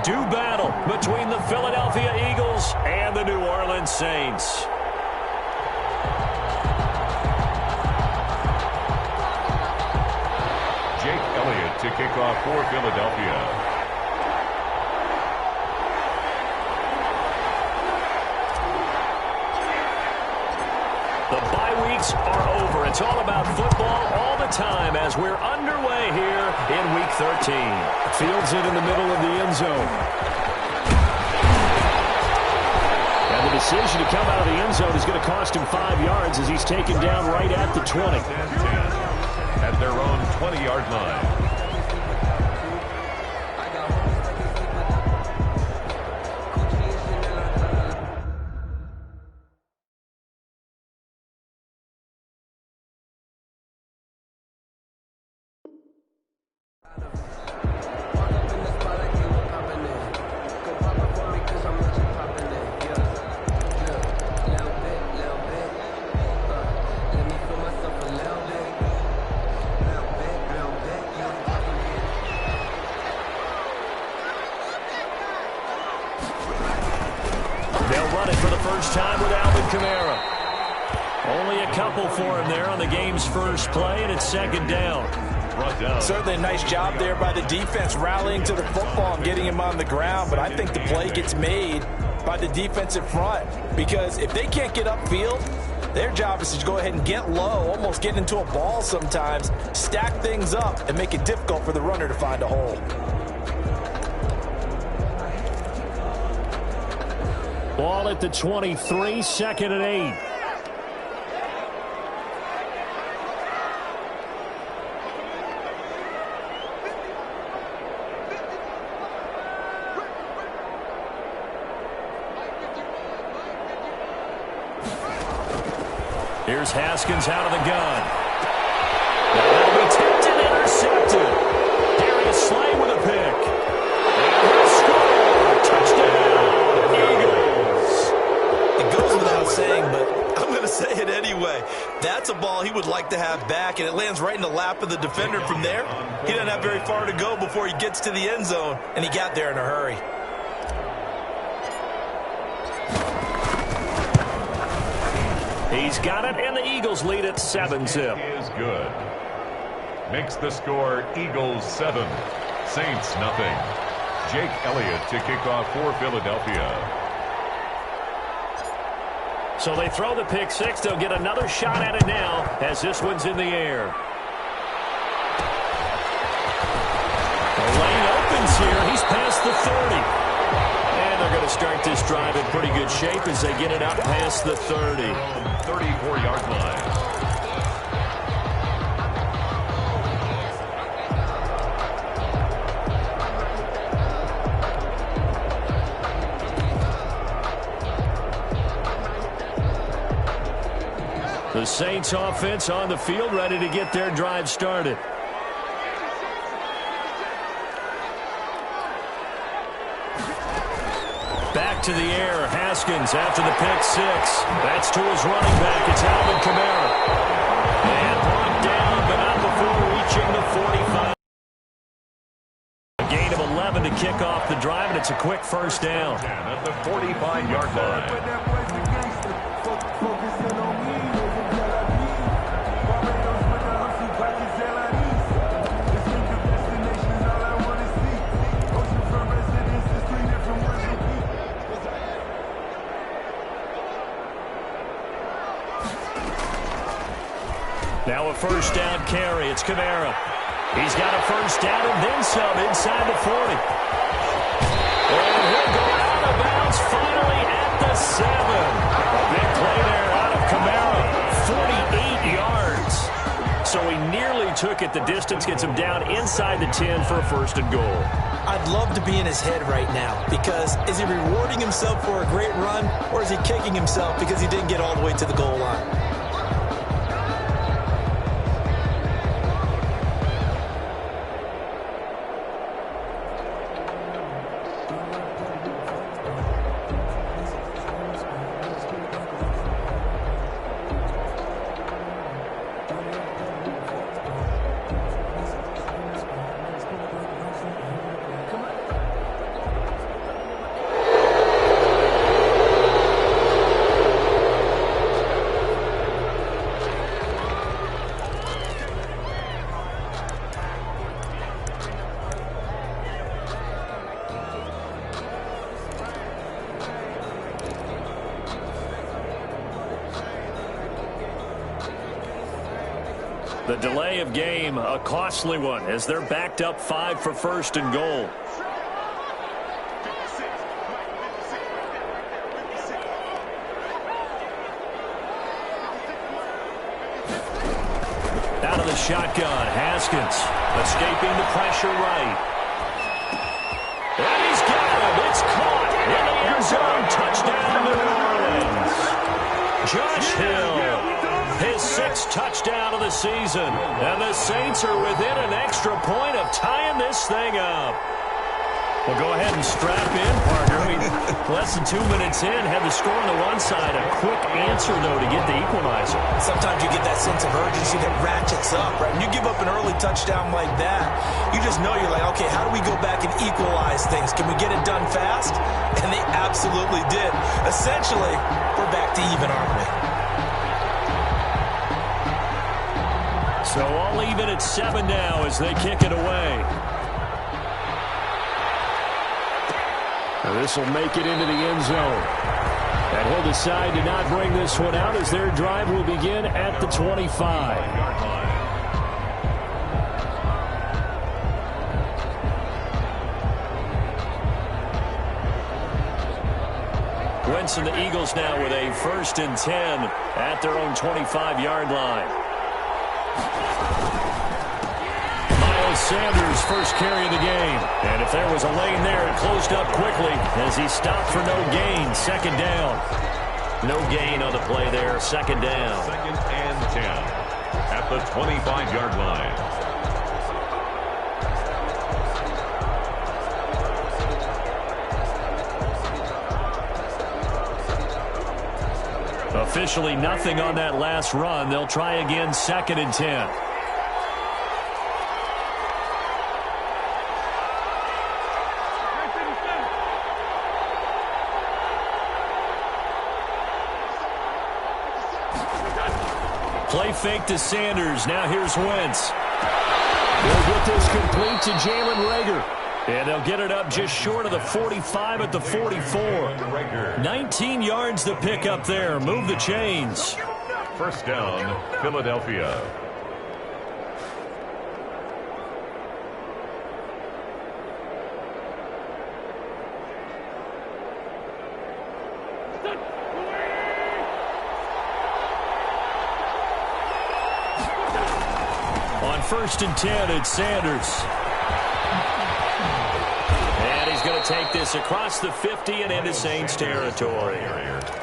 do battle between the Philadelphia Eagles and the New Orleans Saints. Jake Elliott to kick off for Philadelphia. The bye weeks are over. It's all about football all the time as we're underway here in Week 13. Fields it in the middle of the end zone. And the decision to come out of the end zone is going to cost him 5 yards as he's taken down right at the 20. At their own 20-yard line. Play, and it's second down. Certainly a nice job there by the defense rallying to the football and getting him on the ground, but I think the play gets made by the defensive front because if they can't get upfield, their job is to go ahead and get low, almost get into a ball sometimes, stack things up, and make it difficult for the runner to find a hole. Ball at the 23, second and 8. Here's Haskins out of the gun. That'll be tipped and intercepted. Darius Slay with a pick. And he'll score. Touchdown, Eagles. It goes without saying, but I'm going to say it anyway. That's a ball he would like to have back, and it lands right in the lap of the defender from there. He doesn't have very far to go before he gets to the end zone, and he got there in a hurry. He's got it, and the Eagles lead at 7-zip. Is good. Makes the score Eagles 7, Saints nothing. Jake Elliott to kick off for Philadelphia. So they throw the pick six. They'll get another shot at it now as this one's in the air. The lane opens here. He's past the 30. And they're going to start this drive in pretty good shape as they get it out past the 30. 34-yard line. The Saints offense on the field ready to get their drive started. Back to the air. Haskins after the pick six. That's to his running back. It's Alvin Kamara. And brought down, but not before reaching the 45. A gain of 11 to kick off the drive, and it's a quick first down. At the 45-yard line. Now a first down carry. It's Kamara. He's got a first down and then some inside the 40. And he'll go out of bounds finally at the 7. Big play there out of Kamara. 48 yards. So he nearly took it the distance, gets him down inside the 10 for a first and goal. I'd love to be in his head right now because is he rewarding himself for a great run or is he kicking himself because he didn't get all the way to the goal line? The delay of game, a costly one, as they're backed up 5 for first and goal. Out of the shotgun, Haskins escaping the pressure right. And he's got him. It's caught in the end zone. Touchdown, New Orleans. Josh Hill, his 6th touchdown of the season. And the Saints are within an extra point of tying this thing up. Well, go ahead and strap in, partner. Less than 2 minutes in, had the score on the one side. A quick answer, though, to get the equalizer. Sometimes you get that sense of urgency that ratchets up, right? When you give up an early touchdown like that, you just know you're like, okay, how do we go back and equalize things? Can we get it done fast? And they absolutely did. Essentially, we're back to even, aren't we? So all even at 7 now as they kick it away. This will make it into the end zone. And he'll decide to not bring this one out as their drive will begin at the 25. Wentz and the Eagles now with a 1st and 10 at their own 25-yard line. Sanders first carry of the game. And if there was a lane there, it closed up quickly as he stopped for no gain. 2nd down. No gain on the play there. 2nd down. 2nd and 10 at the 25-yard line. Officially nothing on that last run. They'll try again. 2nd and 10. Play fake to Sanders. Now here's Wentz. They'll get this complete to Jalen Reagor. And they'll get it up just short of the 45 at the 44. 19 yards to pick up there. Move the chains. 1st down, Philadelphia. On 1st and 10, it's Sanders. And he's going to take this across the 50 and into Saints territory.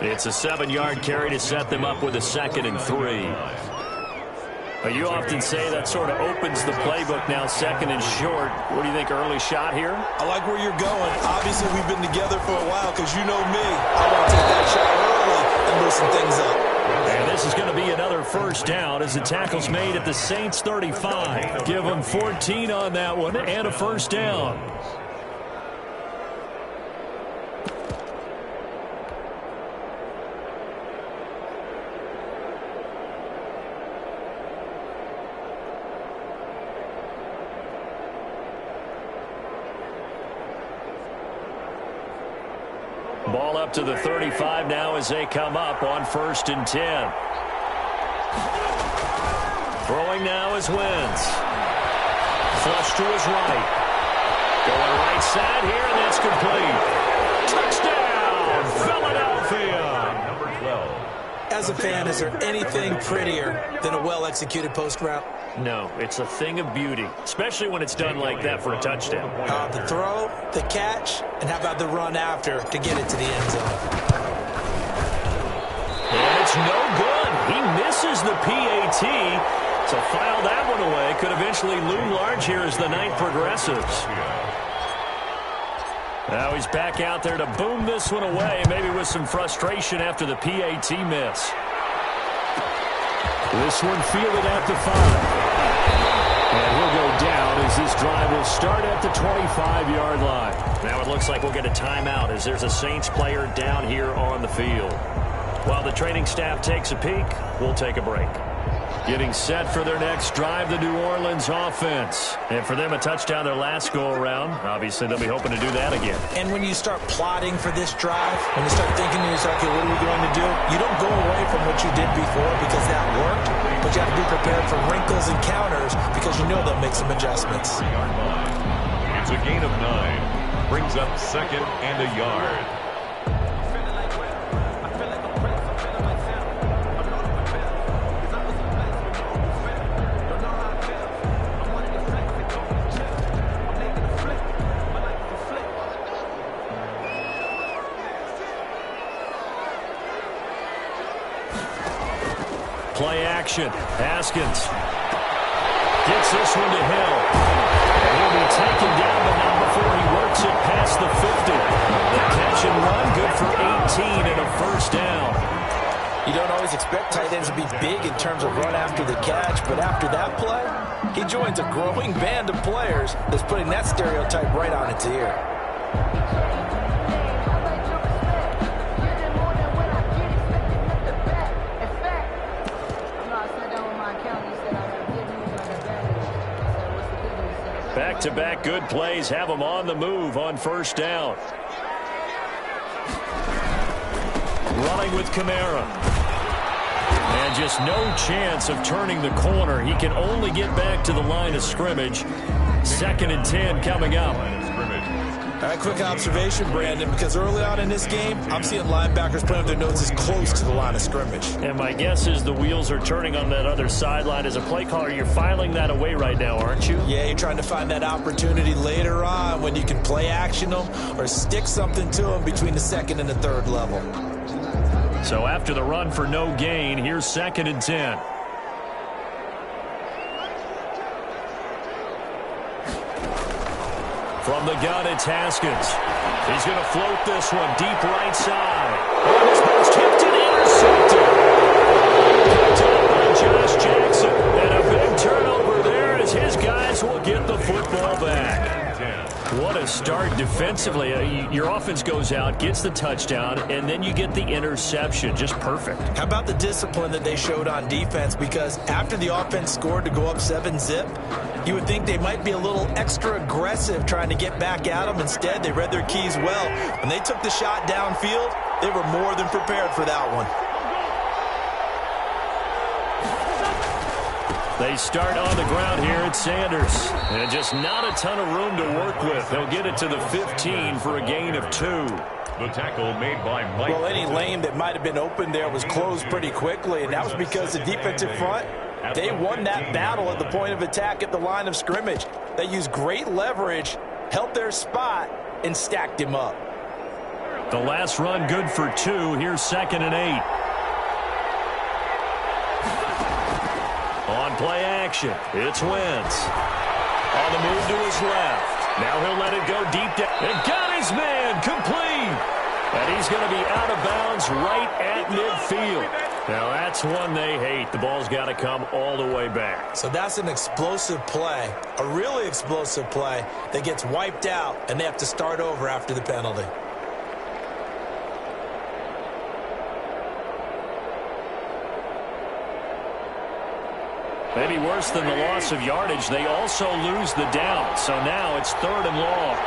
It's a 7-yard carry to set them up with a 2nd and 3. You often say that sort of opens the playbook now, 2nd and short. What do you think, early shot here? I like where you're going. Obviously, we've been together for a while because you know me. I want to take that shot early and loosen things up. And this is going to be another 1st down as the tackle's made at the Saints 35. Give them 14 on that one and a 1st down. Ball up to the 35 now as they come up on 1st and 10. Throwing now is Wentz. Flush to his right. Going right side here, and that's complete. Touchdown, Philadelphia. Number 12. As a fan, is there anything prettier than a well-executed post route? No, it's a thing of beauty, especially when it's done like that for a touchdown. The throw, the catch, and how about the run after to get it to the end zone? And it's no good. He misses the PAT. So file that one away. Could eventually loom large here as the night progresses. Now he's back out there to boom this one away, maybe with some frustration after the PAT miss. This one fielded at the 5. And he'll go down as this drive will start at the 25-yard line. Now it looks like we'll get a timeout as there's a Saints player down here on the field. While the training staff takes a peek, we'll take a break. Getting set for their next drive, the New Orleans offense. And for them, a touchdown their last go-around. Obviously, they'll be hoping to do that again. And when you start plotting for this drive, when you start thinking to yourself, okay, what are we going to do? You don't go away from what you did before because that worked, but you have to be prepared for wrinkles and counters because you know they'll make some adjustments. It's a gain of 9. Brings up 2nd and a yard. Play action. Haskins gets this one to Hill. And he'll be taken down, but not before he works it past the 50. The catch and run, good for 18 and a first down. You don't always expect tight ends to be big in terms of run after the catch, but after that play, he joins a growing band of players that's putting that stereotype right on its ear. Back-to-back good plays have them on the move on first down. Running with Kamara. And just no chance of turning the corner. He can only get back to the line of scrimmage. 2nd and 10 coming up. All right, quick observation, Brandon, because early on in this game, I'm seeing linebackers playing with their noses close to the line of scrimmage. And my guess is the wheels are turning on that other sideline. As a play caller, you're filing that away right now, aren't you? Yeah, you're trying to find that opportunity later on when you can play action them or stick something to them between the 2nd and the 3rd level. So after the run for no gain, here's 2nd and 10. From the gun, it's Haskins. He's going to float this one deep right side. And this ball's tipped and intercepted. Picked up by Josh Jackson. And a big turnover there as his guys will get the football back. What a start defensively. Your offense goes out, gets the touchdown, and then you get the interception. Just perfect. How about the discipline that they showed on defense? Because after the offense scored to go up 7-zip, you would think they might be a little extra aggressive trying to get back at them. Instead, they read their keys well. When they took the shot downfield, they were more than prepared for that one. They start on the ground here at Sanders. And just not a ton of room to work with. They'll get it to the 15 for a gain of 2. The tackle made by Mike. Well, any lane that might have been open there was closed pretty quickly, and that was because the defensive front, they won that battle at the point of attack at the line of scrimmage. They used great leverage, held their spot, and stacked him up. The last run good for 2. Here's 2nd and 8. On play action, it's Wentz. On the move to his left. Now he'll let it go deep down. And got his man complete. And he's going to be out of bounds right at midfield. Now that's one they hate. The ball's got to come all the way back. So that's an explosive play, a really explosive play that gets wiped out, and they have to start over after the penalty. Maybe worse than the loss of yardage, they also lose the down. So now it's 3rd and long.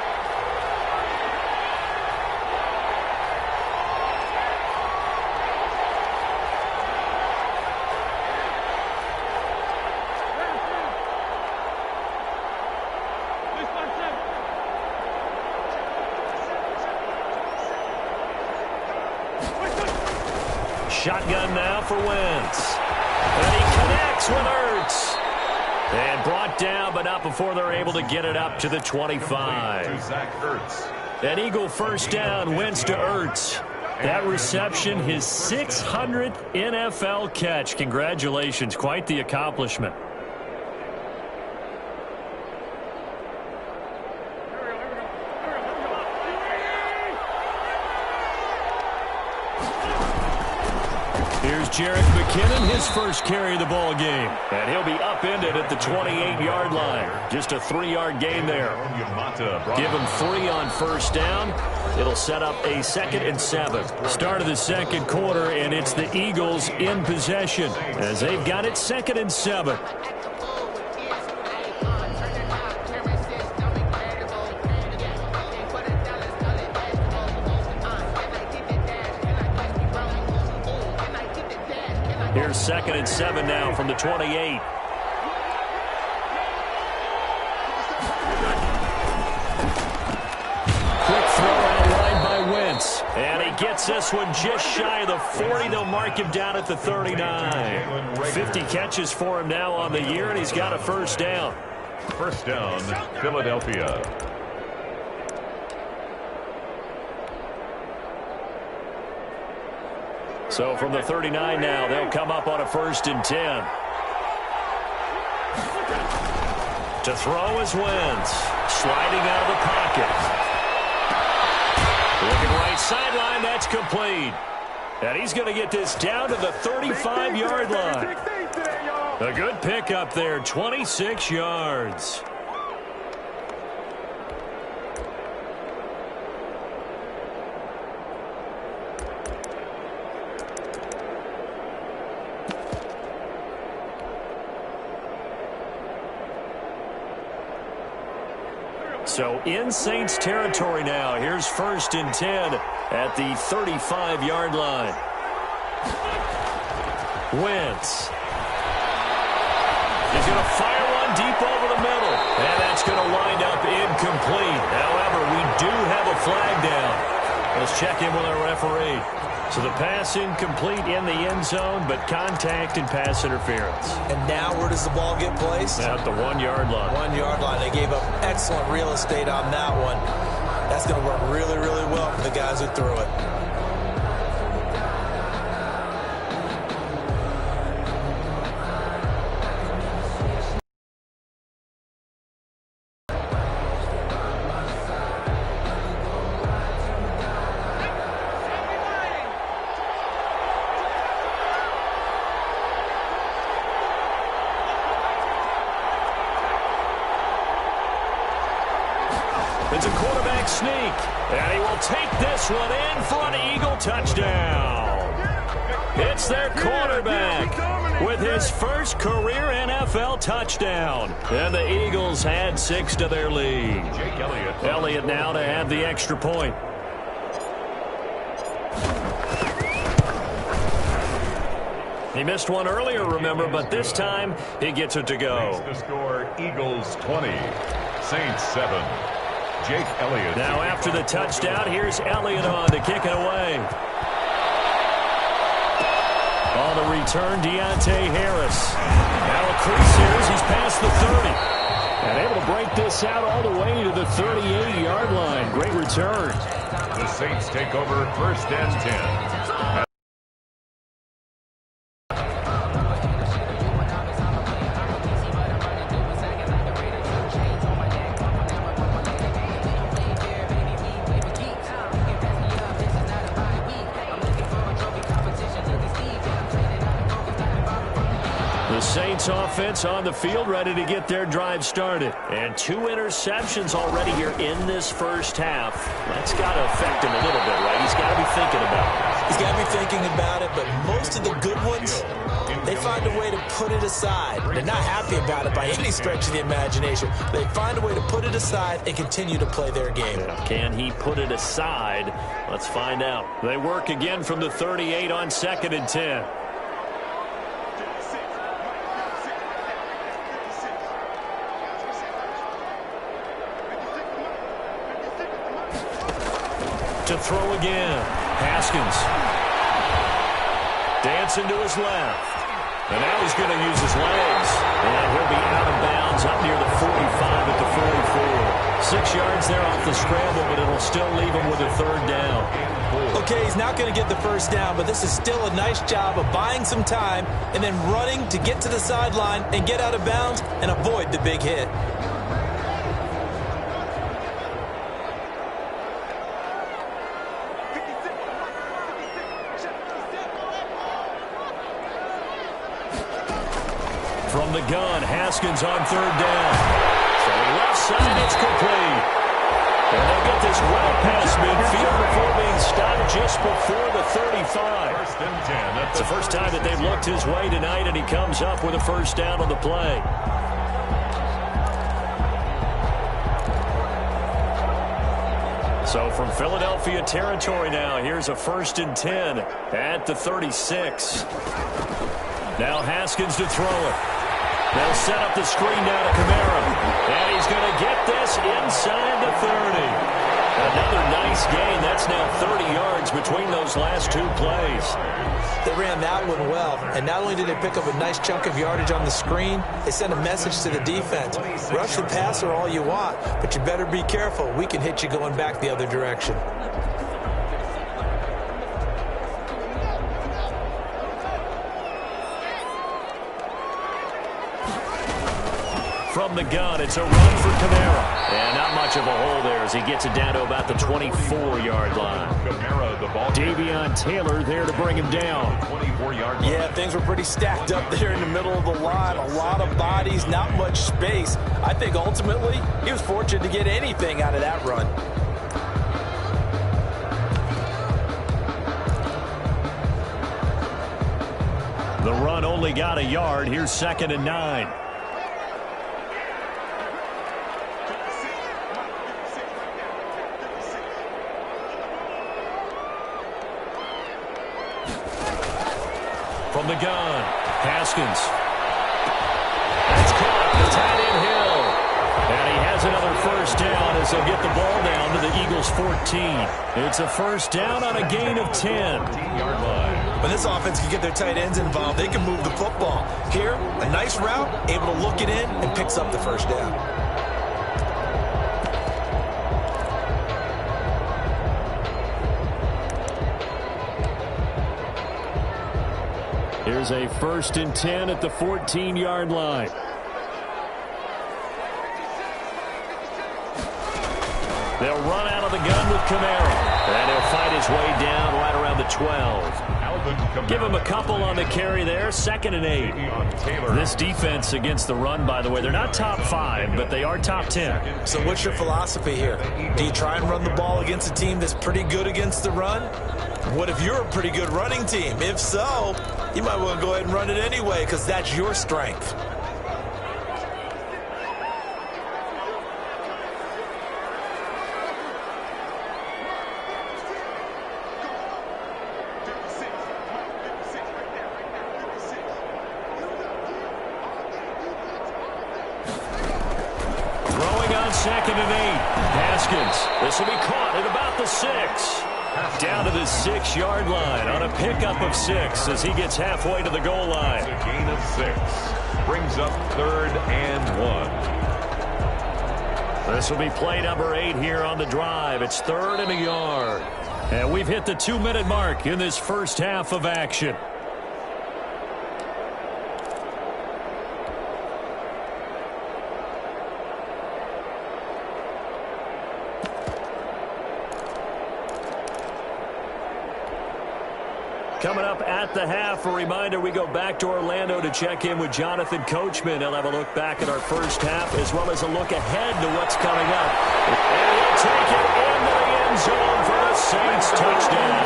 Shotgun now for Wentz. And he connects with Ertz. And brought down, but not before they're able to get it up to the 25. An Eagle first down, Wentz to Ertz. That reception, his 600th NFL catch. Congratulations, quite the accomplishment. Here's Jerick McKinnon, his first carry of the ball game. And he'll be upended at the 28-yard line. Just a 3-yard gain there. Give him 3 on first down. It'll set up a 2nd and 7. Start of the second quarter, and it's the Eagles in possession as they've got it 2nd and 7. Here's 2nd and 7 now from the 28. Quick throw out line by Wentz. And he gets this one just shy of the 40. They'll mark him down at the 39. 50 catches for him now on the year, and he's got a first down. First down, Philadelphia. So from the 39 now, they'll come up on a 1st and 10. To throw is Wentz. Sliding out of the pocket. Looking right sideline, that's complete. And he's going to get this down to the 35-yard line. A good pickup there, 26 yards. So in Saints territory now. Here's 1st and 10 at the 35-yard line. Wentz. He's going to fire one deep over the middle. And that's going to wind up incomplete. However, we do have a flag down. Let's check in with our referee. So the pass incomplete in the end zone, but contact and pass interference. And now where does the ball get placed? At the 1-yard line. 1-yard line. They gave up excellent real estate on that one. That's going to work really, really well for the guys who threw it. It's a quarterback sneak, and he will take this one in for an Eagle touchdown. It's their quarterback with his first career NFL touchdown. And the Eagles had 6 to their lead. Elliott now to have the extra point. He missed one earlier, remember, but this time he gets it to go. The score, Eagles 20, Saints 7. Jake Elliott. Now after the touchdown, here's Elliott on to kick it away. On the return, Deontay Harris. Now a crease here as he's past the 30. And able to break this out all the way to the 38-yard line. Great return. The Saints take over 1st and 10. The Saints offense on the field, ready to get their drive started. And 2 interceptions already here in this first half. That's got to affect him a little bit, right? He's got to be thinking about it. He's got to be thinking about it, but most of the good ones, they find a way to put it aside. They're not happy about it by any stretch of the imagination. They find a way to put it aside and continue to play their game. Can he put it aside? Let's find out. They work again from the 38 on 2nd and 10. To throw again. Haskins. Dancing to his left. And now he's going to use his legs. And he'll be out of bounds up near the 45 at the 44. 6 yards there off the scramble, but it'll still leave him with a 3rd down. Okay, he's not going to get the first down, but this is still a nice job of buying some time and then running to get to the sideline and get out of bounds and avoid the big hit. From the gun, Haskins on 3rd down. So left side, it's complete. And they'll get this well past midfield just before the 35. First and 10. It's the first time that they've looked his way tonight, and he comes up with a first down on the play. So from Philadelphia territory now, here's a first and 10 at the 36. Now Haskins to throw it. They'll set up the screen now to Kamara. And he's going to get this inside the 30. Another nice gain. That's now 30 yards between those last two plays. They ran that one well, and not only did they pick up a nice chunk of yardage on the screen, they sent a message to the defense. Rush the passer all you want, but you better be careful. We can hit you going back the other direction. From the gun, it's a run for Kamara. And not much of a hole there as he gets it down to about the 24-yard line. Kamara, the ball. Davion Taylor there to bring him down. 24-yard line. Yeah, things were pretty stacked up there in the middle of the line. A lot of bodies, not much space. I think ultimately he was fortunate to get anything out of that run. The run only got a yard. Here's 2nd and 9. From the gun, Haskins. That's caught. The tight end Hill. And he has another first down as they'll get the ball down to the Eagles' 14. It's a first down on a gain of 10. 10-yard line. When this offense can get their tight ends involved, they can move the football. Here, a nice route, able to look it in, and picks up the first down. Here's a 1st and 10 at the 14-yard line. They'll run out of the gun with Kamara. And he'll fight his way down right around the 12. Give him a couple on the carry there. 2nd and 8. This defense against the run, by the way, they're not top 5, but they are top 10. So what's your philosophy here? Do you try and run the ball against a team that's pretty good against the run? What if you're a pretty good running team? If so, you might want to go ahead and run it anyway because that's your strength. Throwing on 2nd and 8. Haskins. This will be caught at about the 6. Down to the 6-yard line on a pickup of 6 as he gets halfway to the goal line. A gain of 6. Brings up 3rd and 1. This will be play number 8 here on the drive. It's 3rd and a yard. And we've hit the 2-minute mark in this first half of action. Coming up at the half, a reminder, we go back to Orlando to check in with Jonathan Coachman. He'll have a look back at our first half as well as a look ahead to what's coming up. And he'll take it into the end zone for the Saints touchdown.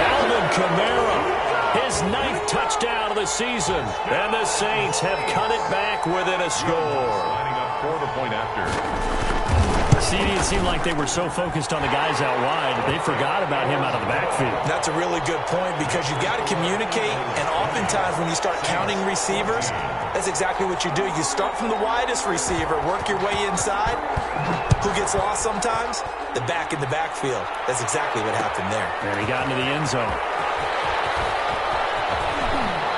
Alvin Kamara, his 9th touchdown of the season. And the Saints have cut it back within a score. Lining up for the point after. It seemed like they were so focused on the guys out wide that they forgot about him out of the backfield. That's a really good point because you've got to communicate, and oftentimes when you start counting receivers, that's exactly what you do. You start from the widest receiver, work your way inside. Who gets lost sometimes? The back in the backfield. That's exactly what happened there. And he got into the end zone.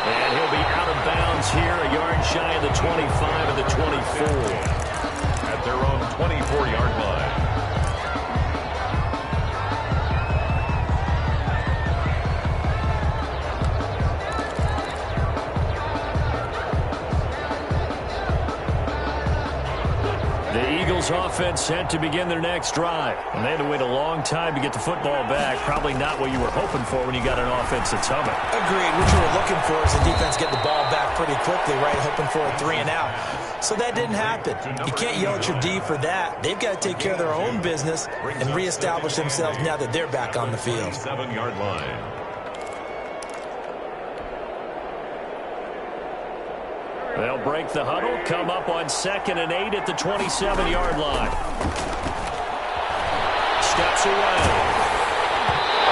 And he'll be out of bounds here, a yard shy of the 25 of the 24. At their own 24-yard line. The Eagles Eagles offense set to begin their next drive. And they had to wait a long time to get the football back. Probably not what you were hoping for when you got an offense that's humming. Agreed. What you were looking for is the defense getting the ball back pretty quickly, right? Hoping for a 3 and out. So that didn't happen. You can't yell at your D for that. They've got to take care of their own business and reestablish themselves now that they're back on the field. 7-yard line. They'll break the huddle, come up on 2nd and 8 at the 27-yard line. Steps away.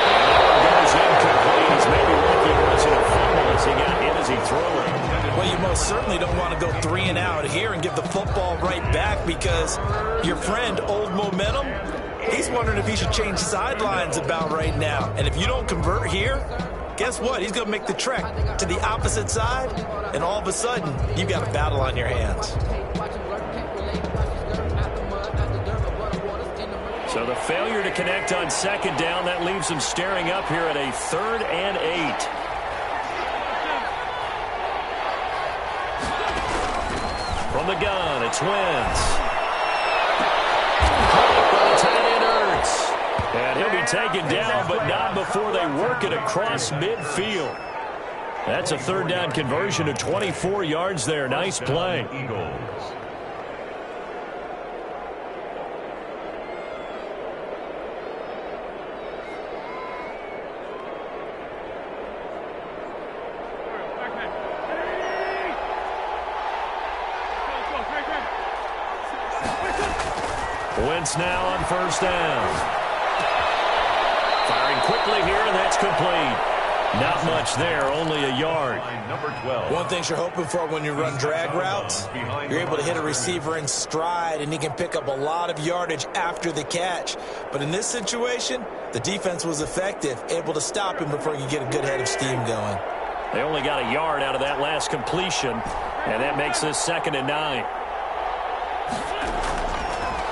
And goes incomplete. He's maybe looking was it a fumble as he got hit as he threw it. Well, you most certainly don't want to go 3 and out here and give the football right back because your friend, Old Momentum, he's wondering if he should change sidelines about right now. And if you don't convert here, guess what? He's going to make the trek to the opposite side, and all of a sudden, you've got a battle on your hands. So the failure to connect on 2nd down, that leaves him staring up here at a 3rd and 8. From the gun, it's Wentz. And he'll be taken down, but not before they work it across midfield. That's a 3rd down conversion of 24 yards there. Nice play. Eagles. Wentz now on 1st down. Firing quickly here, and that's complete. Not much there, only a yard. Number 12. One thing you're hoping for when you run drag routes, you're able to hit a receiver in stride, and he can pick up a lot of yardage after the catch. But in this situation, the defense was effective, able to stop him before he could get a good head of steam going. They only got a yard out of that last completion, and that makes this 2nd and 9.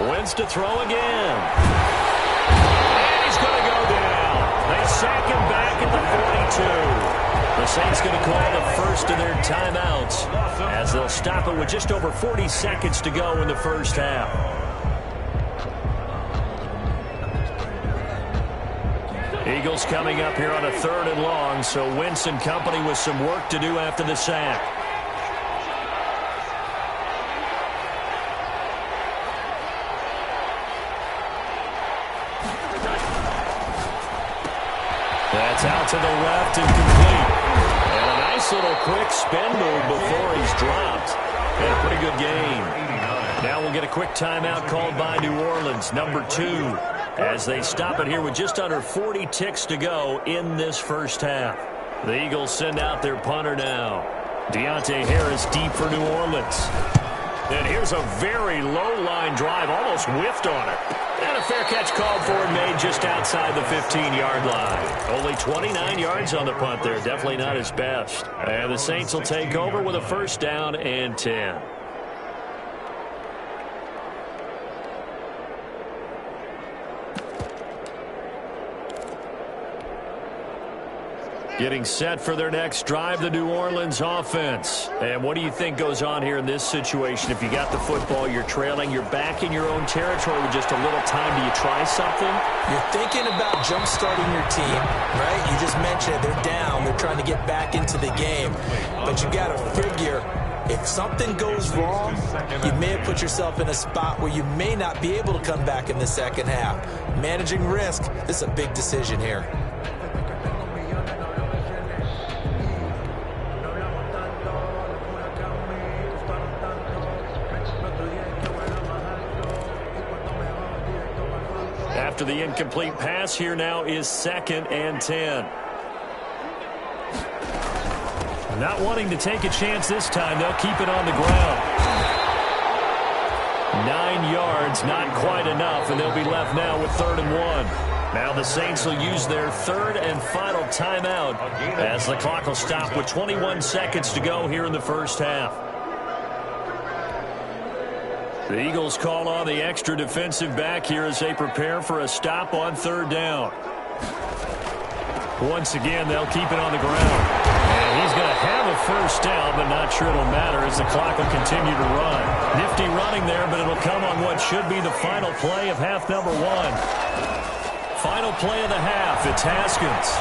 Wentz to throw again. And he's going to go down. They sack him back at the 42. The Saints going to call the first of their timeouts as they'll stop it with just over 40 seconds to go in the first half. Eagles coming up here on a 3rd and long, so Wentz and company with some work to do after the sack. That's out to the left and complete. And a nice little quick spin move before he's dropped. And a pretty good game. Now we'll get a quick timeout called by New Orleans, number 2, as they stop it here with just under 40 ticks to go in this first half. The Eagles send out their punter now. Deontay Harris deep for New Orleans. And here's a very low-line drive, almost whiffed on it. And a fair catch called for and made just outside the 15-yard line. Only 29 yards on the punt there. Definitely not his best. And the Saints will take over with a 1st down and 10. Getting set for their next drive, the New Orleans offense. And what do you think goes on here in this situation? If you got the football, you're trailing, you're back in your own territory with just a little time. Do you try something? You're thinking about jump-starting your team, right? You just mentioned it. They're down. They're trying to get back into the game. But you got to figure, if something goes wrong, you may have put yourself in a spot where you may not be able to come back in the second half. Managing risk, this is a big decision here. After the incomplete pass, here now is 2nd and 10. Not wanting to take a chance this time, they'll keep it on the ground. 9 yards, not quite enough, and they'll be left now with 3rd and 1. Now the Saints will use their 3rd and final timeout as the clock will stop with 21 seconds to go here in the first half. The Eagles call on the extra defensive back here as they prepare for a stop on 3rd down. Once again, they'll keep it on the ground. And he's going to have a first down, but not sure it'll matter as the clock will continue to run. Nifty running there, but it'll come on what should be the final play of half number 1. Final play of the half. It's Haskins.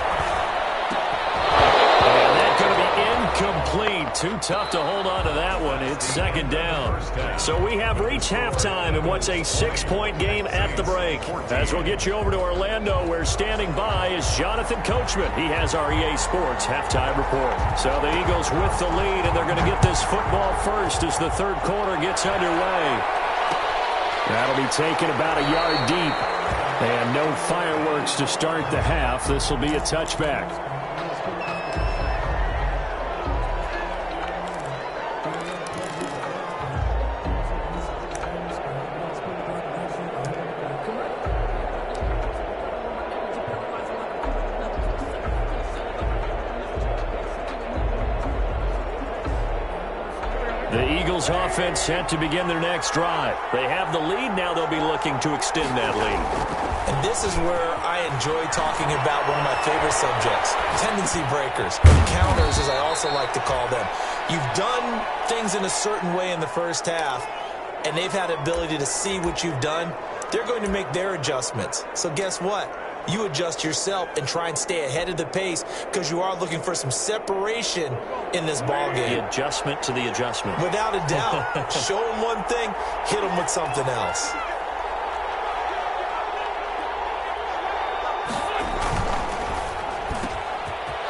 And that's going to be incomplete. Too tough to hold on to that one. It's second down. So we have reached halftime in what's a 6-point game at the break. As we'll get you over to Orlando, where standing by is Jonathan Coachman. He has our EA Sports halftime report. So the Eagles with the lead, and they're going to get this football first as the third quarter gets underway. That'll be taken about a yard deep. And no fireworks to start the half. This will be a touchback. The Eagles offense set to begin their next drive. They have the lead. Now they'll be looking to extend that lead. And this is where I enjoy talking about one of my favorite subjects, tendency breakers, counters as I also like to call them. You've done things in a certain way in the first half, and they've had the ability to see what you've done. They're going to make their adjustments. So guess what? You adjust yourself and try and stay ahead of the pace because you are looking for some separation in this ball game. The adjustment to the adjustment. Without a doubt. Show them one thing, hit them with something else.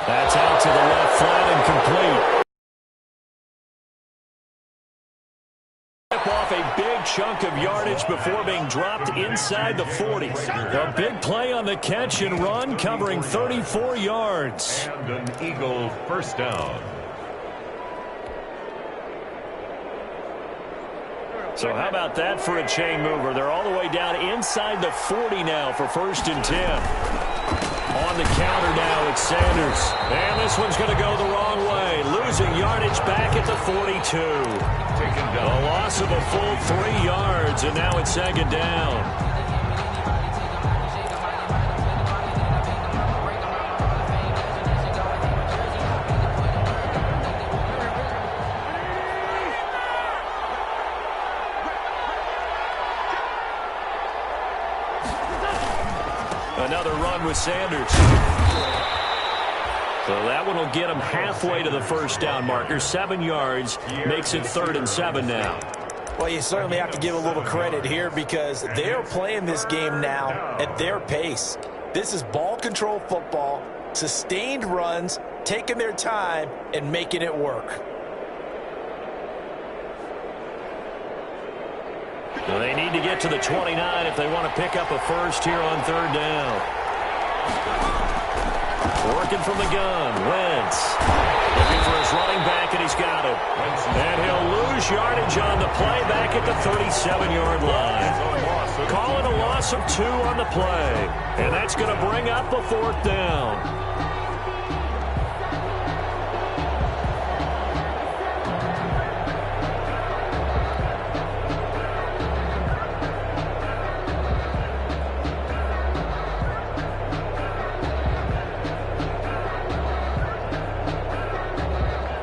That's out to the left, flat and complete. Off a big chunk of yardage before being dropped inside the 40. A big play on the catch and run, covering 34 yards. And an Eagle first down. So how about that for a chain mover? They're all the way down inside the 40 now for 1st and 10. On the counter now, it's Sanders. And this one's going to go the wrong way. Losing yardage back at the 42. Taken down. A loss of a full 3 yards, and now it's second down. Another run with Sanders. So that one will get him halfway to the first down marker. 7 yards makes it 3rd and 7 now. Well, you certainly have to give a little credit here because they're playing this game now at their pace. This is ball control football, sustained runs, taking their time and making it work. Well, they need to get to the 29 if they want to pick up a first here on 3rd down. Working from the gun, Wentz. Looking for his running back, and he's got it. And he'll lose yardage on the play back at the 37-yard line. Calling a loss of 2 on the play. And that's going to bring up a 4th down.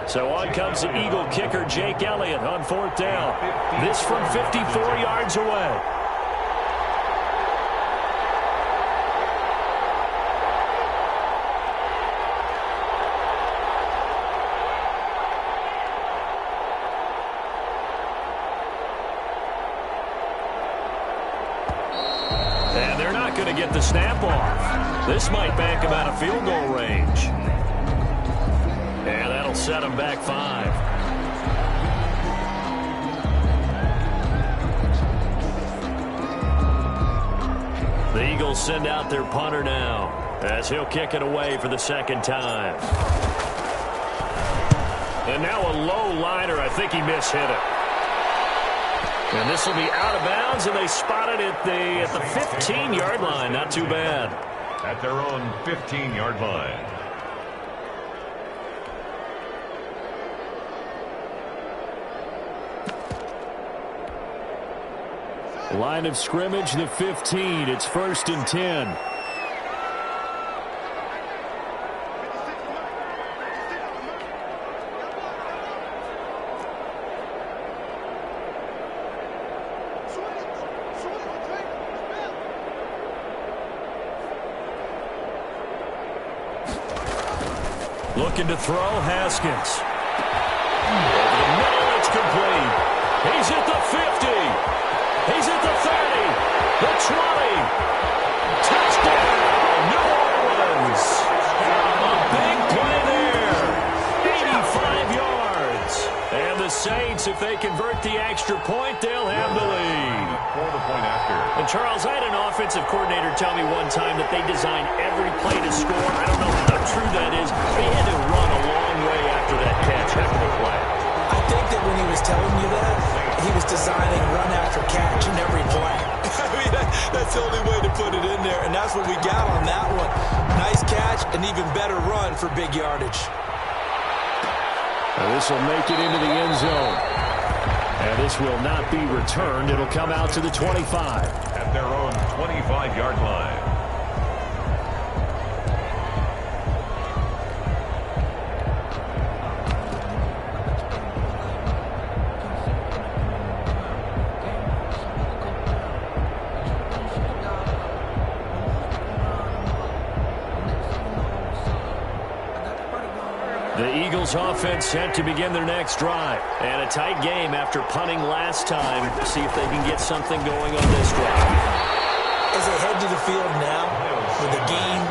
So on comes the Eagle kicker, Jake Elliott, on 4th down. This from 54 yards away. And they're not going to get the snap off. This might back him out of field goal range. And that'll set him back 5. The Eagles send out their punter now as he'll kick it away for the 2nd time. And now a low liner. I think he mishit it. And this will be out of bounds, and they spot it at the 15-yard line. Not too bad. At their own 15-yard line. Line of scrimmage, the 15. It's 1st and 10. Looking to throw, Haskins. Over the middle, it's complete. He's at the 50. He's at the 30. The 20. Touchdown, New Orleans. A big play there. 85 yards. And the Saints, if they convert the extra point, they'll have the lead. For the point after. And Charles, I had an offensive coordinator tell me one time that they design every play to score. I don't know how true that is. They had to run a long way after that catch. Heck of a play. I think that when he was telling you that, he was designing run after catch in every play. I mean, that's the only way to put it in there, and that's what we got on that one. Nice catch, an even better run for big yardage. And this will make it into the end zone. And this will not be returned. It'll come out to the 25. At their own 25-yard line. The Eagles offense set to begin their next drive. And a tight game after punting last time. See if they can get something going on this drive. As they head to the field now, with the game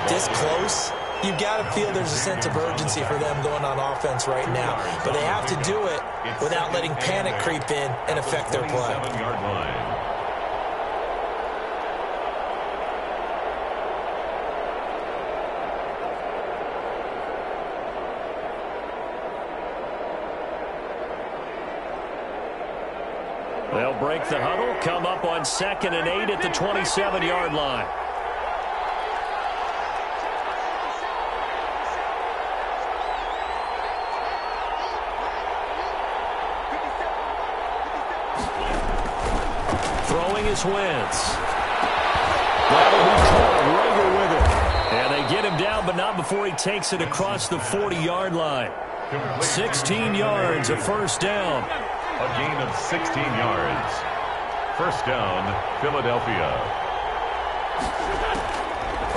this close, you've got to feel there's a sense of urgency for them going on offense right now. But they have to do it without letting panic creep in and affect their play. 27-yard line. They'll break the huddle, come up on 2nd and 8 at the 27-yard line. Throwing is Wentz. That'll be caught. Rager with it. And they get him down, but not before he takes it across the 40-yard line. 16 yards, a first down. A gain of 16 yards. First down, Philadelphia.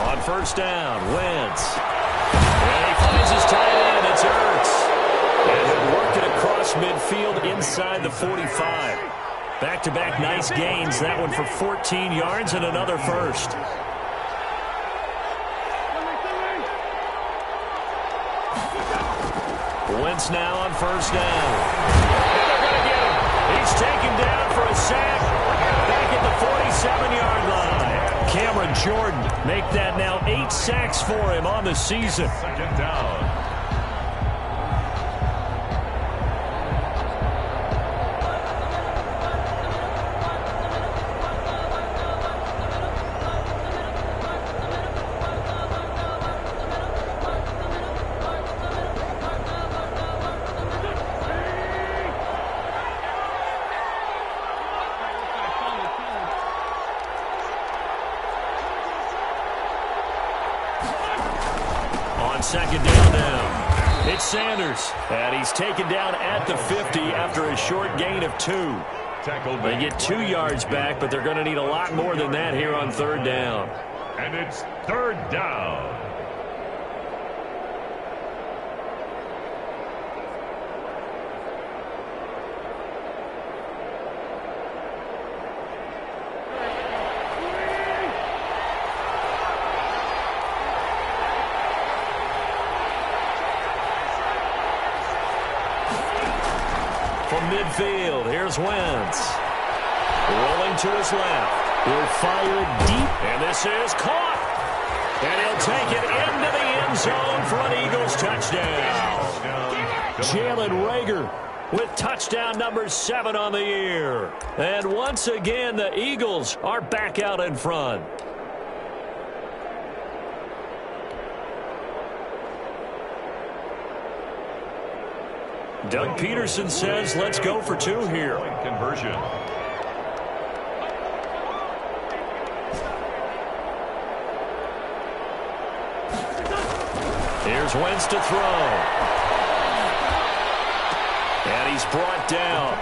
On first down, Wentz. And he finds his tight end. It's Ertz. And he'll work it across midfield inside the 45. Back-to-back nice gains. That one for 14 yards and another first. Wentz now on first down. And they're going to get him. He's taken down for a sack. Back at the 47-yard line. Cameron Jordan make that now 8 sacks for him on the season. Second down. Second down now. It's Sanders. And he's taken down at the 50 after a short gain of 2. They get 2 yards back, but they're going to need a lot more than that here on third down. And it's third down. From midfield, here's Wentz. Rolling to his left. He'll fire it deep, and this is caught. And he'll take it into the end zone for an Eagles touchdown. Jalen Rager with touchdown number 7 on the year. And once again, the Eagles are back out in front. Doug Peterson says, let's go for 2 here. Point conversion. Here's Wentz to throw. And he's brought down.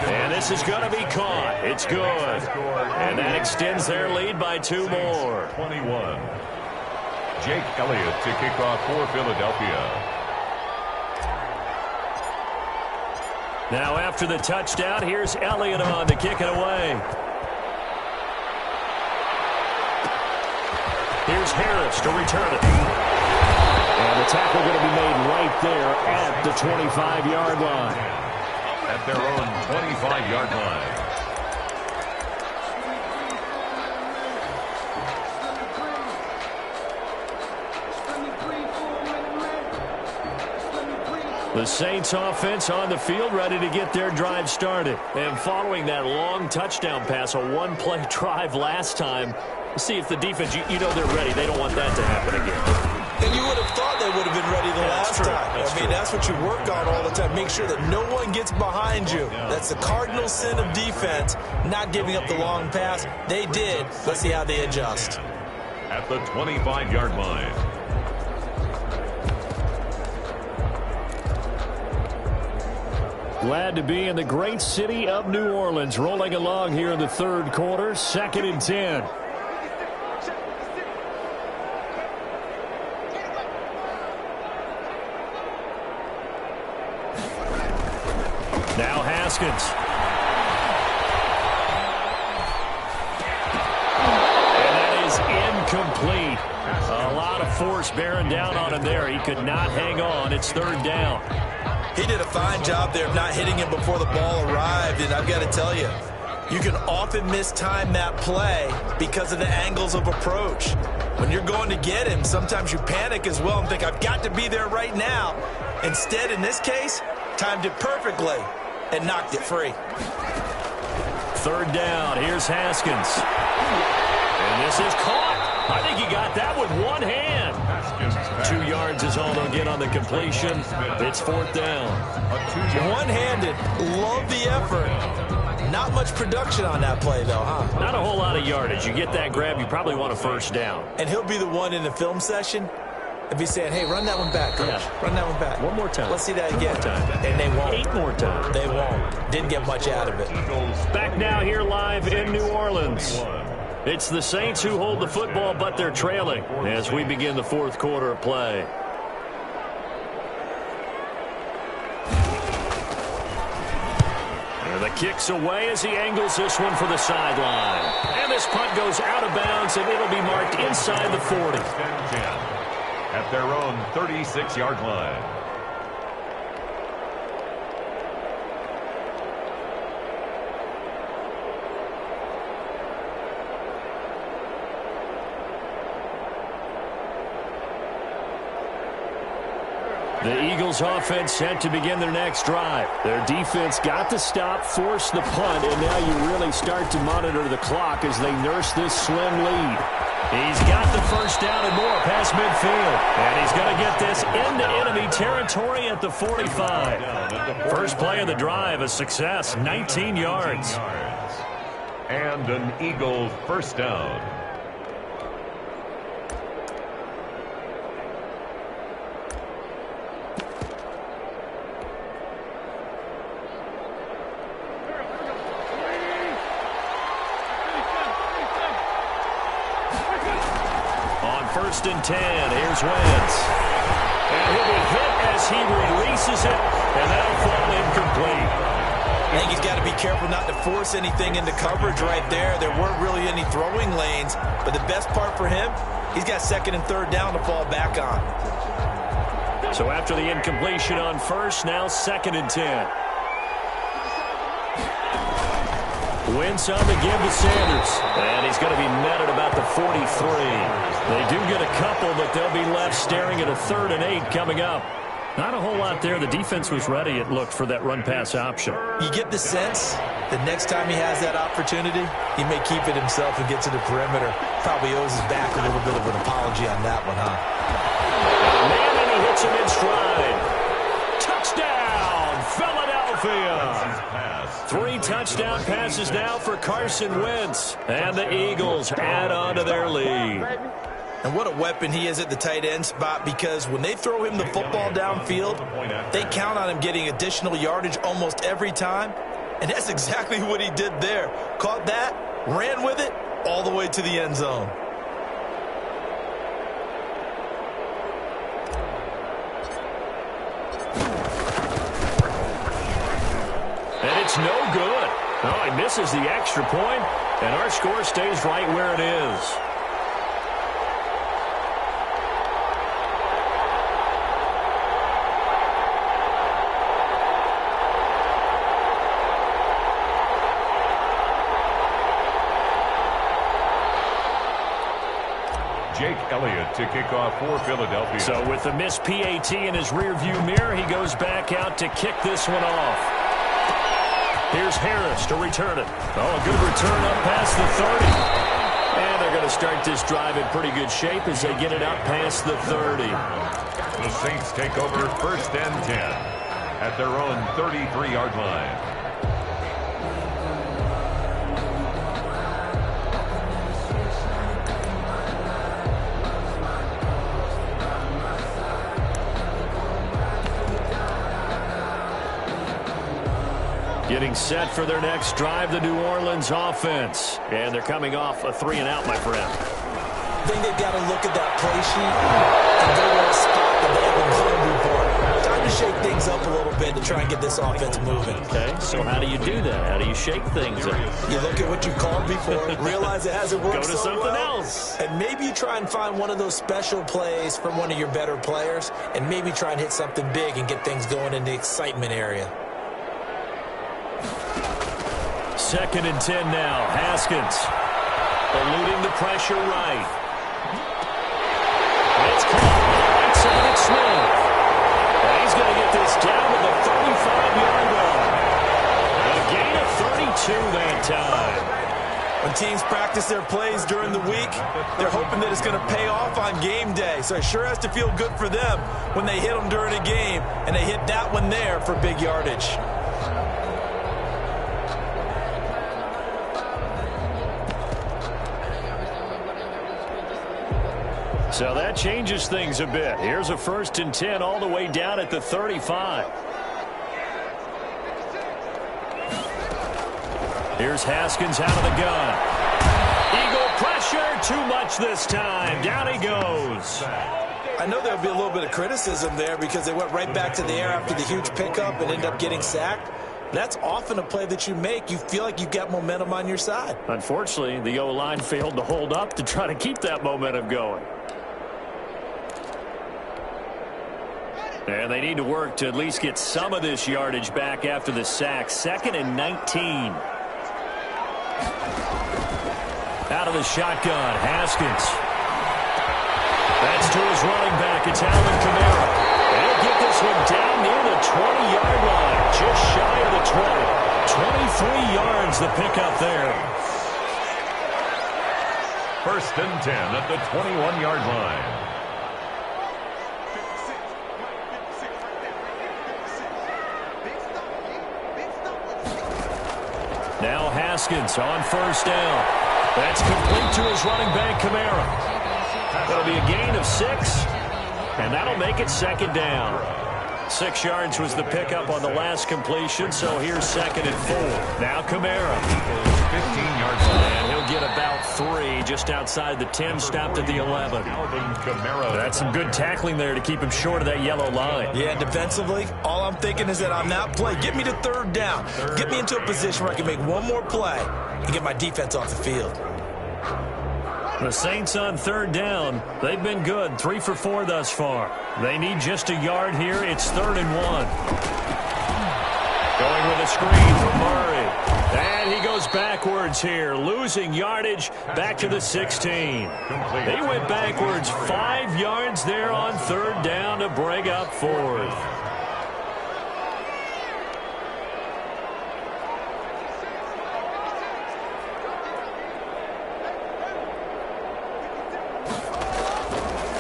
And this is going to be caught. It's good. And that extends their lead by 2 more. 21. Jake Elliott to kick off for Philadelphia. Now after the touchdown, here's Elliott on to kick it away. Here's Harris to return it. And the tackle going to be made right there at the 25-yard line. At their own 25-yard line. The Saints offense on the field, ready to get their drive started. And following that long touchdown pass, a one-play drive last time, see if the defense, you know they're ready. They don't want that to happen again. And you would have thought they would have been ready the last time. That's what you work on all the time. Make sure that no one gets behind you. That's the cardinal sin of defense, not giving up the long pass. They did. Let's see how they adjust. At the 25-yard line. Glad to be in the great city of New Orleans, rolling along here in the third quarter, 2nd and 10. Now Haskins. And that is incomplete. A lot of force bearing down on him there. He could not hang on. It's 3rd down. He did a fine job there of not hitting him before the ball arrived, and I've got to tell you, you can often mistime that play because of the angles of approach. When you're going to get him, sometimes you panic as well and think, I've got to be there right now. Instead, in this case, timed it perfectly and knocked it free. 3rd down. Here's Haskins. And this is caught. I think he got that with one hand. 2 yards is all they'll get on the completion. It's 4th down. One-handed. Love the effort. Not much production on that play, though, huh? Not a whole lot of yardage. You get that grab, you probably want a 1st down. And he'll be the one in the film session and be saying, hey, run that one back, coach. Yeah. Run that one back. One more time. Let's see that again. One more time. And they won't. 8 more times. They won't. Didn't get much out of it. Back now here live in New Orleans. It's the Saints who hold the football, but they're trailing as we begin the 4th quarter of play. And the kick's away as he angles this one for the sideline. And this punt goes out of bounds, and it'll be marked inside the 40. At their own 36-yard line. The Eagles offense set to begin their next drive. Their defense got to stop, force the punt, and now you really start to monitor the clock as they nurse this slim lead. He's got the 1st down and more past midfield. And he's going to get this into enemy territory at the 45. First play of the drive, a success, 19 yards. And an Eagle 1st down. On 1st and 10, here's Wentz. And he'll be hit as he releases it, and that'll fall incomplete. I think he's got to be careful not to force anything into coverage right there. There weren't really any throwing lanes, but the best part for him, he's got 2nd and 3rd down to fall back on. So after the incompletion on 1st, now 2nd and 10. Wentz on the give to Sanders. And he's going to be met at about the 43. They do get a couple, but they'll be left staring at a 3rd and 8 coming up. Not a whole lot there. The defense was ready, it looked, for that run-pass option. You get the sense that next time he has that opportunity, he may keep it himself and get to the perimeter. Probably owes his back a little bit of an apology on that one, huh? Man, and he hits him in stride. Touchdown, Philadelphia. 3 touchdown passes now for Carson Wentz. And the Eagles add on to their lead. And what a weapon he is at the tight end spot, because when they throw him the football downfield, they count on him getting additional yardage almost every time. And that's exactly what he did there. Caught that, ran with it, all the way to the end zone. Oh, he misses the extra point, and our score stays right where it is. Jake Elliott to kick off for Philadelphia. So with the missed PAT in his rearview mirror, he goes back out to kick this one off. Here's Harris to return it. Oh, a good return up past the 30. And they're going to start this drive in pretty good shape as they get it up past the 30. The Saints take over 1st and 10 at their own 33-yard line. Getting set for their next drive, the New Orleans offense. And thee coming off a 3-and-out, my friend. I think they've got to look at that play sheet and go to a spot that they haven't gone before. Time to shake things up a little bit to try and get this offense moving. Okay, so how do you do that? How do you shake things up? You look at what you called before, realize it hasn't worked Go to so something well, else. and maybe you try and find one of those special plays from one of your better players, and maybe try and hit something big and get things going in the excitement area. 2nd and 10 now. Haskins eluding the pressure right. It's caught on the right side of Smith. And he's going to get this down to the 35-yard line. A gain of 32 that time. When teams practice their plays during the week, they're hoping that it's going to pay off on game day. So it sure has to feel good for them when they hit them during a game, and they hit that one there for big yardage. So that changes things a bit. Here's a 1st and 10 all the way down at the 35. Here's Haskins out of the gun. Eagle pressure, too much this time. Down he goes. I know there'll be a little bit of criticism there because they went right back to the air after the huge pickup and ended up getting sacked. That's often a play that you make. You feel like you've got momentum on your side. Unfortunately, the O-line failed to hold up to try to keep that momentum going. And they need to work to at least get some of this yardage back after the sack. 2nd and 19. Out of the shotgun, Haskins. That's to his running back. It's Alvin Kamara. And he'll get this one down near the 20-yard line. Just shy of the 20. 23 yards the pickup there. 1st and 10 at the 21-yard line. Now Haskins on 1st down. That's complete to his running back, Kamara. That'll be a gain of 6, and that'll make it 2nd down. 6 yards was the pickup on the last completion, so here's 2nd and 4. Now Kamara. 15 yards. And he'll get about 3 just outside the 10, stopped at the 11. That's some good tackling there to keep him short of that yellow line. Yeah, defensively, all I'm thinking is that on that play, get me to 3rd down. Get me into a position where I can make one more play and get my defense off the field. The Saints on 3rd down. They've been good, 3 for 4 thus far. They need just a yard here. It's 3rd and 1. Going with a screen for Murray. And he goes backwards here, losing yardage back to the 16. They went backwards 5 yards there on 3rd down to bring up 4th.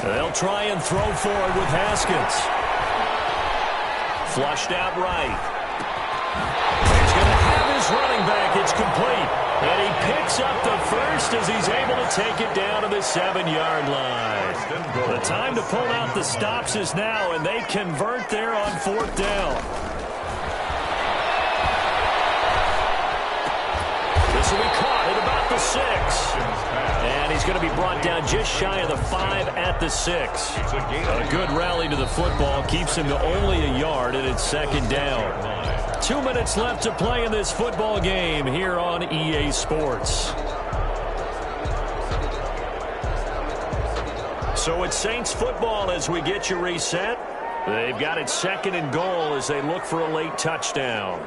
They'll try and throw forward with Haskins. Flushed out right. He's going to have his running back. It's complete. And he picks up the 1st as he's able to take it down to the 7-yard line. The time to pull out the stops is now, and they convert there on 4th down. This will be caught at about the 6. And he's going to be brought down just shy of the 5 at the 6. A good rally to the football keeps him to only a yard, and it's 2nd down. 2 minutes left to play in this football game here on EA Sports. So it's Saints football as we get you reset. They've got it 2nd and goal as they look for a late touchdown.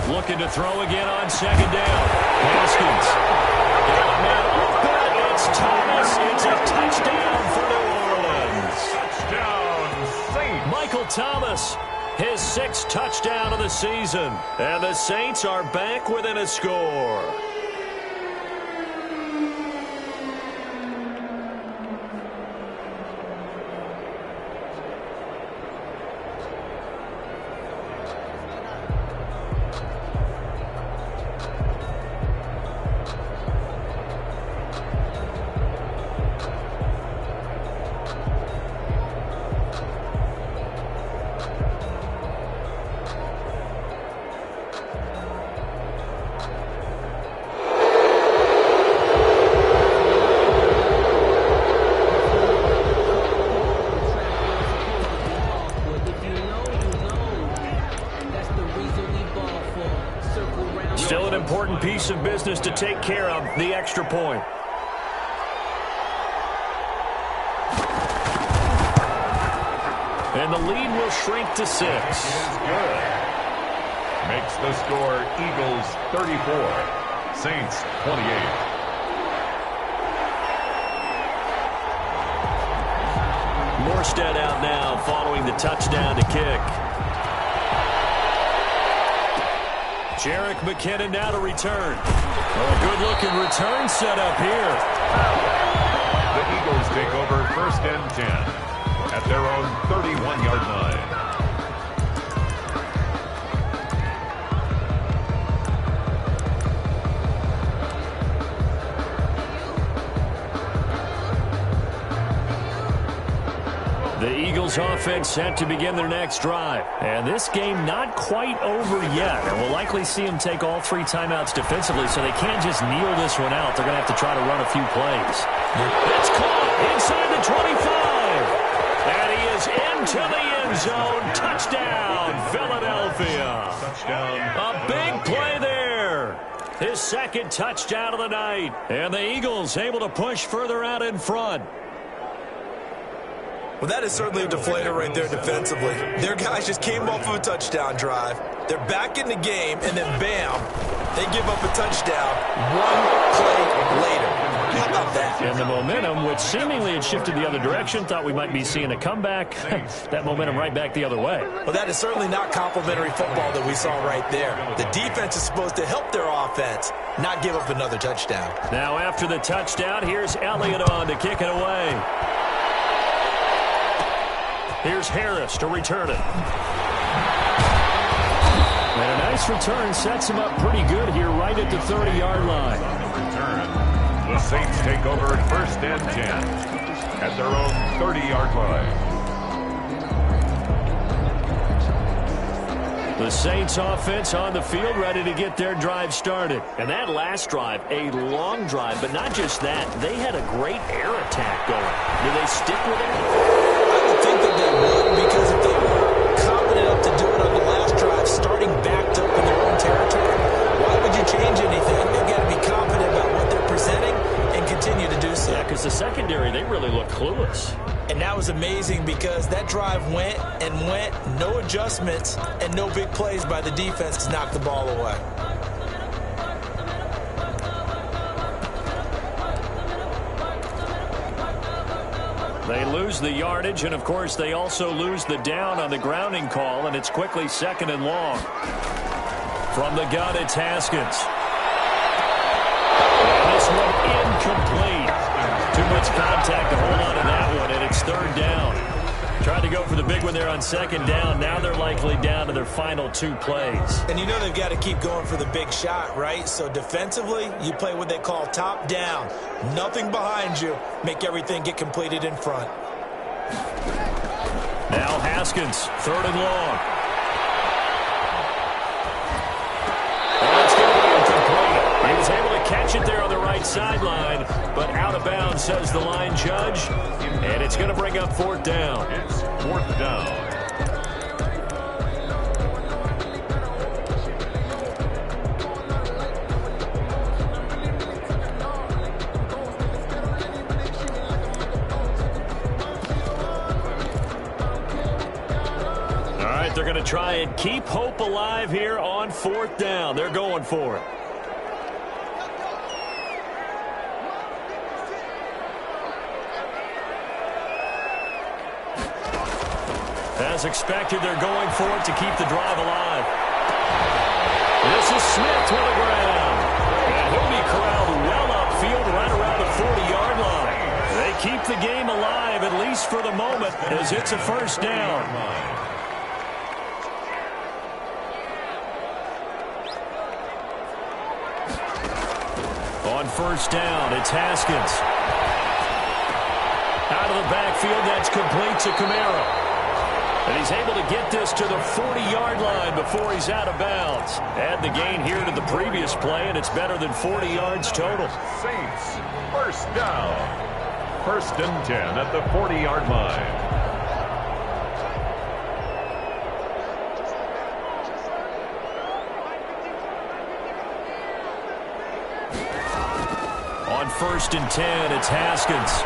Looking to throw again on 2nd down. Haskins. Got a man open. It's Thomas. It's a touchdown for New Orleans. Touchdown, Saints. Michael Thomas, his 6th touchdown of the season. And the Saints are back within a score. Still an important piece of business to take care of, the extra point. And the lead will shrink to 6. Good. Makes the score Eagles 34, Saints 28. Morstead out now following the touchdown to kick. Jerick McKinnon now to return. A good-looking return set up here. The Eagles take over 1st and 10 at their own 31-yard line. The Eagles offense set to begin their next drive. And this game not quite over yet. And we'll likely see them take all 3 timeouts defensively, so they can't just kneel this one out. They're going to have to try to run a few plays. It's caught inside the 25. And he is into the end zone. Touchdown, Philadelphia. Touchdown. A big play there. His 2nd touchdown of the night. And the Eagles able to push further out in front. Well, that is certainly a deflator right there defensively. Their guys just came off of a touchdown drive. They're back in the game, and then bam, they give up a touchdown 1 play later. How about that? And the momentum, which seemingly had shifted the other direction, thought we might be seeing a comeback. That momentum right back the other way. Well, that is certainly not complimentary football that we saw right there. The defense is supposed to help their offense, not give up another touchdown. Now after the touchdown, here's Elliott on to kick it away. Here's Harris to return it. And a nice return sets him up pretty good here right at the 30-yard line. On the return, the Saints take over 1st and 10 at their own 30-yard line. The Saints offense on the field ready to get their drive started. And that last drive, a long drive, but not just that. They had a great air attack going. Do they stick with it? I would think that they would, because if they were confident enough to do it on the last drive, starting backed up in their own territory, why would you change anything? They've got to be confident about what they're presenting and continue to do so. Yeah, because the secondary, they really look clueless. And that was amazing because that drive went and went, no adjustments, and no big plays by the defense to knock the ball away. They lose the yardage, and of course they also lose the down on the grounding call, and it's quickly 2nd and long. From the gun, it's Haskins. And this one incomplete. Too much contact to hold on to that one, and it's 3rd down. Tried to go for the big one there on 2nd down. Now they're likely down to their final 2 plays. And you know they've got to keep going for the big shot, right? So defensively, you play what they call top down. Nothing behind you. Make everything get completed in front. Now Haskins, 3rd and long. And it's going to be incomplete. He was able to catch it there on the right right sideline, but out of bounds, says the line judge. And it's going to bring up fourth down. It's fourth down. They're going to try and keep hope alive here on fourth down. They're going for it. As expected, they're going for it to keep the drive alive. This is Smith to the ground. And he'll be corralled well upfield right around the 40-yard line. They keep the game alive, at least for the moment, as it's a first down. On first down, it's Haskins. Out of the backfield, that's complete to Kamara. And he's able to get this to the 40-yard line before he's out of bounds. Add the gain here to the previous play, and it's better than 40 yards total. Saints, first down. First and 10 at the 40-yard line. On first and 10, it's Haskins.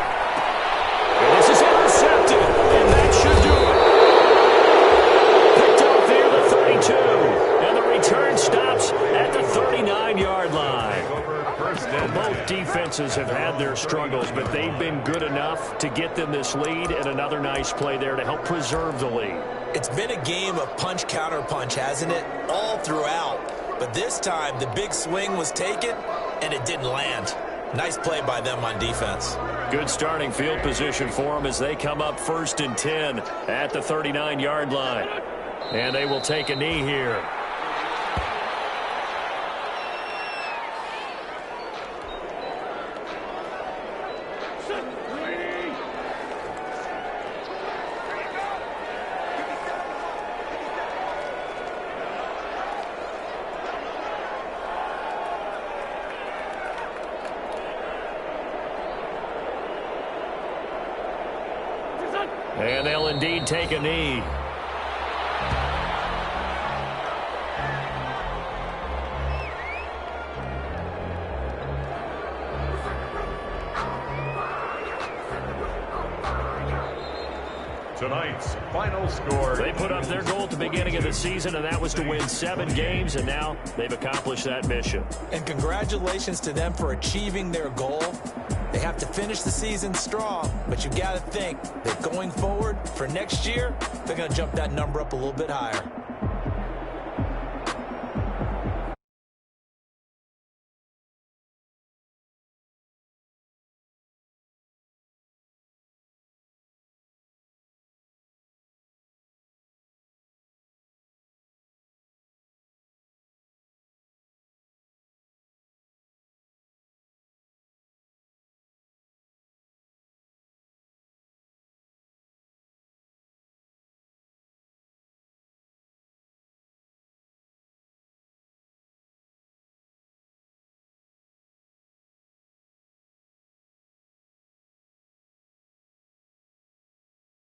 And this is intercepted, and that should do it. Picked up near the 32, and the return stops at the 39-yard line. Both defenses have had their struggles, but they've been good enough to get them this lead, and another nice play there to help preserve the lead. It's been a game of punch-counter-punch, hasn't it? All throughout. But this time, the big swing was taken, and it didn't land. Nice play by them on defense. Good starting field position for them as they come up first and 10 at the 39-yard line. And they will take a knee here. And they'll indeed take a knee. Tonight's final score. They put up their goal at the beginning of the season, and that was to win 7 games, and now they've accomplished that mission. And congratulations to them for achieving their goal. They have to finish the season strong, but you've got to think that going forward for next year, they're going to jump that number up a little bit higher.